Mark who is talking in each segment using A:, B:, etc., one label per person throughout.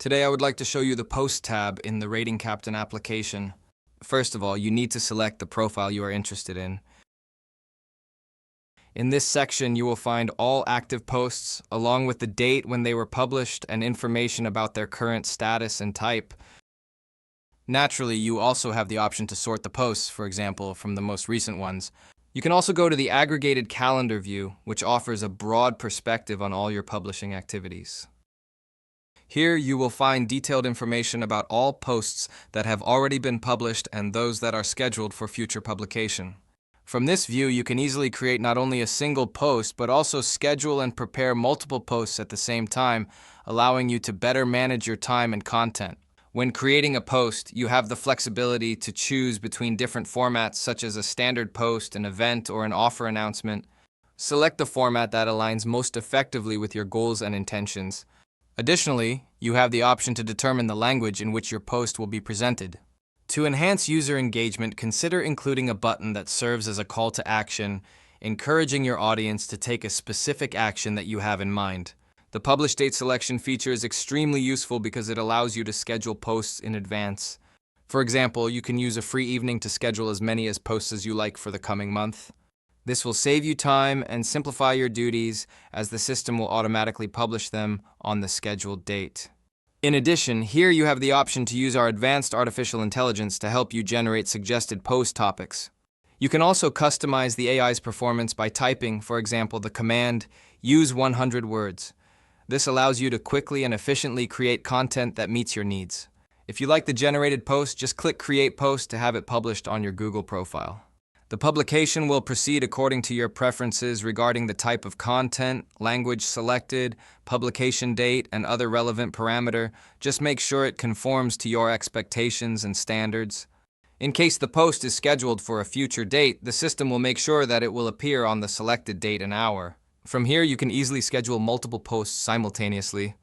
A: Today I would like to show you the Post tab in the Rating Captain application. First of all, you need to select the profile you are interested in. In this section, you will find all active posts, along with the date when they were published and information about their current status and type. Naturally, you also have the option to sort the posts, for example, from the most recent ones. You can also go to the aggregated calendar view, which offers a broad perspective on all your publishing activities. Here you will find detailed information about all posts that have already been published and those that are scheduled for future publication. From this view, you can easily create not only a single post, but also schedule and prepare multiple posts at the same time, allowing you to better manage your time and content. When creating a post, you have the flexibility to choose between different formats such as a standard post, an event, or an offer announcement. Select the format that aligns most effectively with your goals and intentions. Additionally, you have the option to determine the language in which your post will be presented. To enhance user engagement, consider including a button that serves as a call to action, encouraging your audience to take a specific action that you have in mind. The publish date selection feature is extremely useful because it allows you to schedule posts in advance. For example, you can use a free evening to schedule as many posts as you like for the coming month. This will save you time and simplify your duties, as the system will automatically publish them on the scheduled date. In addition, here you have the option to use our advanced artificial intelligence to help you generate suggested post topics. You can also customize the AI's performance by typing, for example, the command, use 100 words. This allows you to quickly and efficiently create content that meets your needs. If you like the generated post, just click Create Post to have it published on your Google profile. The publication will proceed according to your preferences regarding the type of content, language selected, publication date, and other relevant parameter. Just make sure it conforms to your expectations and standards. In case the post is scheduled for a future date, the system will make sure that it will appear on the selected date and hour. From here, you can easily schedule multiple posts simultaneously.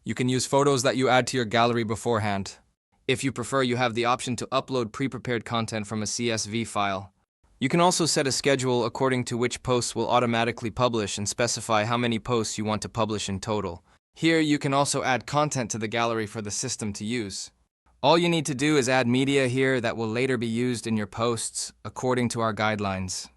A: You can use photos that you add to your gallery beforehand. If you prefer, you have the option to upload pre-prepared content from a CSV file. You can also set a schedule according to which posts will automatically publish and specify how many posts you want to publish in total. Here, you can also add content to the gallery for the system to use. All you need to do is add media here that will later be used in your posts according to our guidelines.